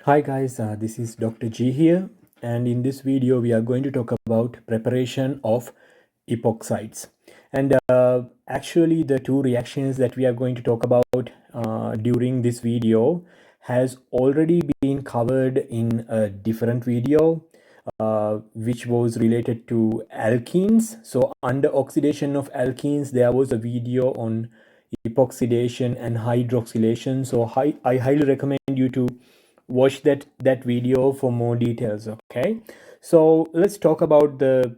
Hi guys, this is Dr. G here, and in this video we are going to talk about preparation of epoxides. And actually the two reactions that we are going to talk about during this video has already been covered in a different video which was related to alkenes. So under oxidation of alkenes there was a video on epoxidation and hydroxylation. So I highly recommend you to watch that video for more details. Okay, so let's talk about the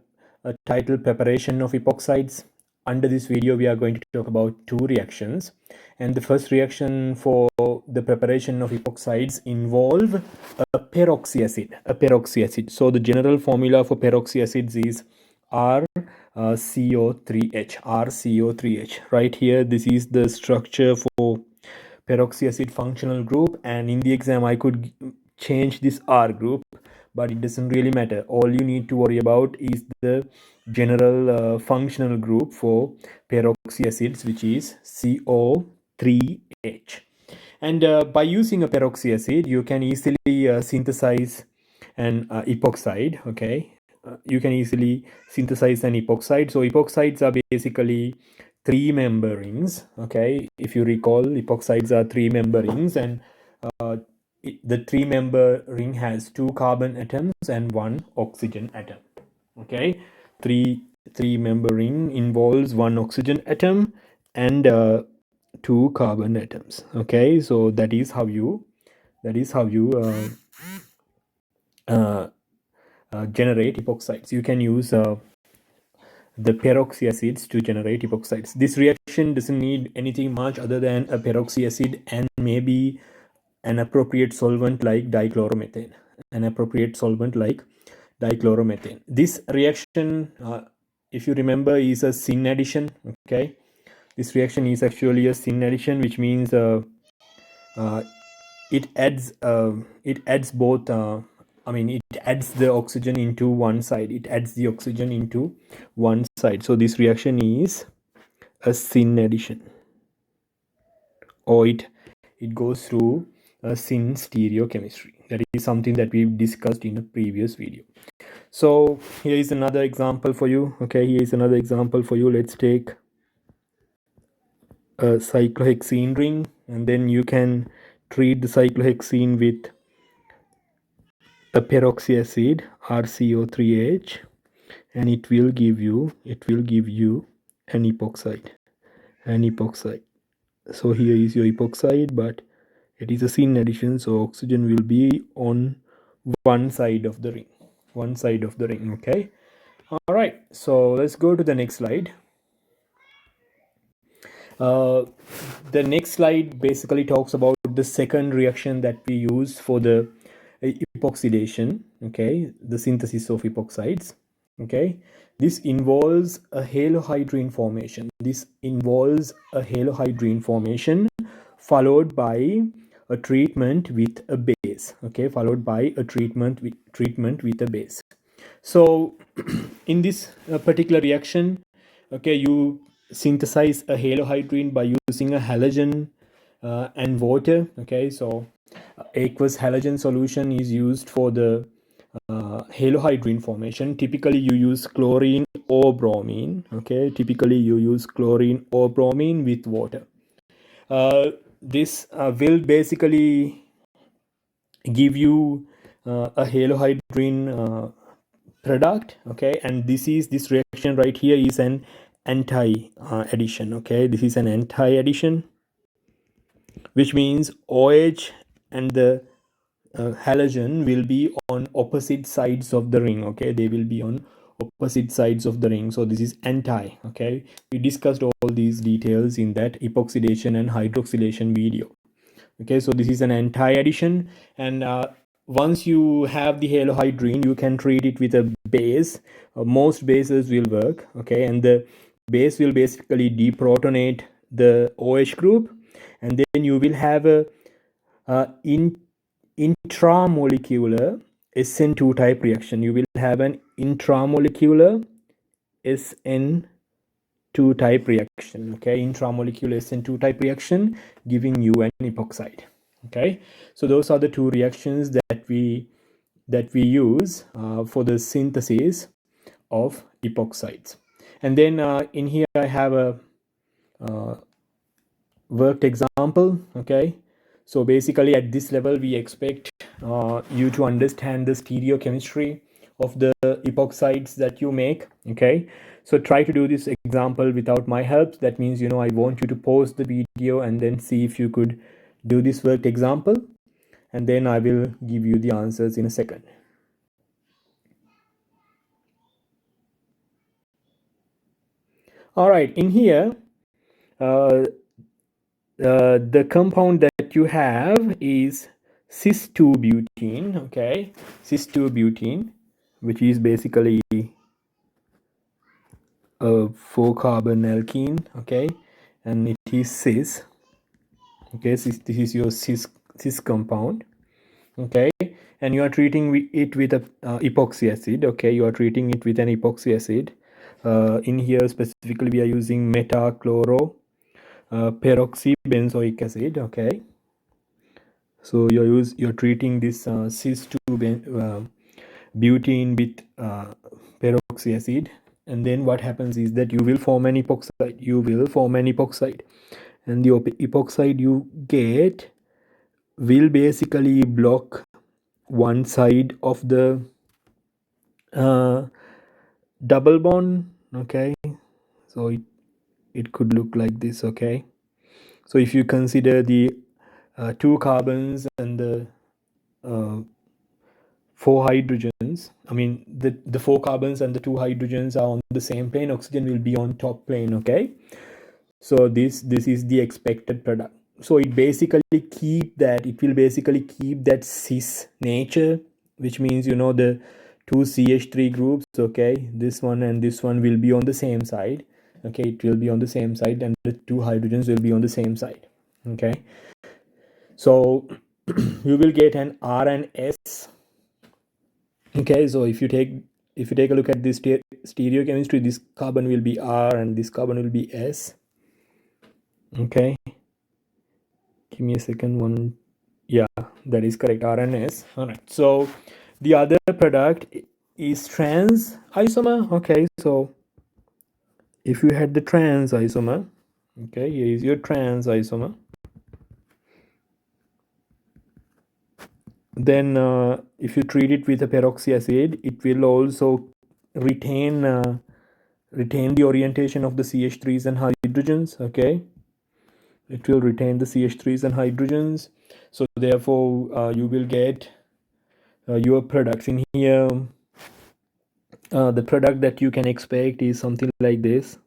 title preparation of epoxides. Under this video we are going to talk about two reactions, and the first reaction for the preparation of epoxides involve a peroxy acid. So the general formula for peroxy acids is RCO3H. RCO3H. Right here, this is the structure for peroxy acid functional group, and in the exam I could change this R group, but it doesn't really matter. All you need to worry about is the general functional group for peroxy acids, which is CO3H. And by using a peroxy acid you can easily synthesize an epoxide. Okay, you can easily synthesize an epoxide. So epoxides are basically three member rings. Okay, if you recall, epoxides are three member rings, and uh, the three member ring has two carbon atoms and one oxygen atom. Okay, three member ring involves one oxygen atom and two carbon atoms. Okay, so that is how you uh, generate epoxides. You can use the peroxy acids to generate epoxides. This reaction doesn't need anything much other than a peroxy acid and maybe an appropriate solvent like dichloromethane. This reaction, if you remember, is a syn addition. Okay, this reaction is actually a syn addition, which means it adds both. It adds the oxygen into one side. So this reaction is a syn addition, or it goes through a syn stereochemistry. That is something that we discussed in a previous video. So here is another example for you. Let's take a cyclohexene ring, and then you can treat the cyclohexene with a peroxy acid, RCO3H, and it will give you an epoxide. So here is your epoxide, but it is a syn addition, so oxygen will be on one side of the ring. Okay, all right, so let's go to the next slide. The next slide basically talks about the second reaction that we use for the epoxidation. Okay, the synthesis of epoxides. Okay, this involves a halohydrine formation followed by a treatment with a base. So in this particular reaction, okay, you synthesize a halohydrine by using a halogen and water. Okay, so aqueous halogen solution is used for the halohydrine formation. Typically you use chlorine or bromine. Okay, with water. This will basically give you a halohydrine product. Okay, and this reaction right here is an anti-addition. Okay, this is an anti-addition, which means OH and the halogen will be on opposite sides of the ring. Okay, they will be on opposite sides of the ring, so this is anti. Okay, we discussed all these details in that epoxidation and hydroxylation video. Okay, so this is an anti-addition, and once you have the halohydrine, you can treat it with a base. Most bases will work. Okay, and the base will basically deprotonate the OH group, and then you will have a intramolecular SN2 type reaction. You will have an intramolecular SN2 type reaction. Okay, intramolecular SN2 type reaction giving you an epoxide. Okay, so those are the two reactions that we use for the synthesis of epoxides. And then in here I have a worked example. Okay, so basically at this level we expect you to understand the stereochemistry of the epoxides that you make. Okay, so try to do this example without my help. That means, you know, I want you to pause the video and then see if you could do this worked example, and then I will give you the answers in a second. All right, in here the compound that you have is cis-2-butene. Okay, cis-2-butene, which is basically a 4-carbon alkene. Okay, and it is cis. Okay, this is your cis compound. Okay, and you are treating it with a epoxy acid. Okay, you are treating it with an epoxy acid. In here specifically we are using metachloro peroxybenzoic acid. Okay, so you're treating this cis-2 butene with peroxy acid, and then what happens is that you will form an epoxide. And the epoxide you get will basically block one side of the uh, double bond. Okay, so it could look like this. Okay, so if you consider the 2 carbons and the 4 hydrogens, I mean the 4 carbons and the 2 hydrogens are on the same plane, oxygen will be on top plane. Okay, so this is the expected product. So it will basically keep that cis nature, which means, you know, the 2 CH3 groups. Okay, this one and this one will be on the same side. Okay, it will be on the same side, and the 2 hydrogens will be on the same side. Okay, so you will get an R and S. Okay, so if you take a look at this stereochemistry, this carbon will be R and this carbon will be S. Okay, give me a second. One, yeah, that is correct, R and S. All right, so the other product is trans isomer. Okay, so if you had the trans isomer, okay, here is your trans isomer. Then if you treat it with a peroxy acid, it will also retain the orientation of the CH3s and hydrogens. Okay, it will retain the CH3s and hydrogens, so therefore you will get your products in here. The product that you can expect is something like this,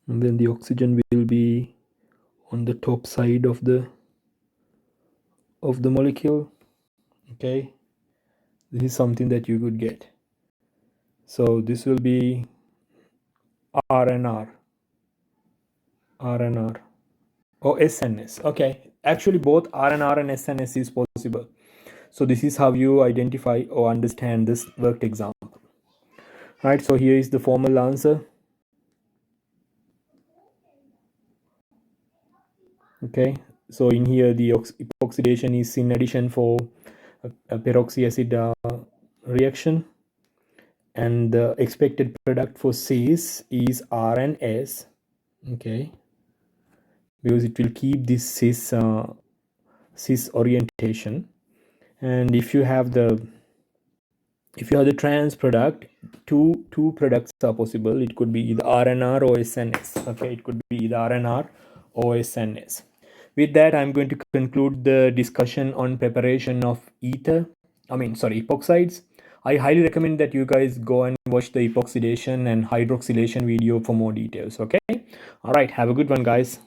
and then the oxygen will be on the top side of the molecule. Okay, this is something that you could get. So this will be RNR or SNS. Okay, actually both RNR and SNS is possible. So this is how you identify or understand this worked example. Right, so here is the formal answer. Okay, so in here the epoxidation is in addition for a peroxy acid reaction, and the expected product for cis is R and S. Okay, because it will keep this cis orientation. And if you have the trans product, two products are possible. It could be either RNR or SNS. Okay, it could be either RNR or SNS. With that, I'm going to conclude the discussion on preparation of epoxides. I highly recommend that you guys go and watch the epoxidation and hydroxylation video for more details. Okay, all right, have a good one, guys.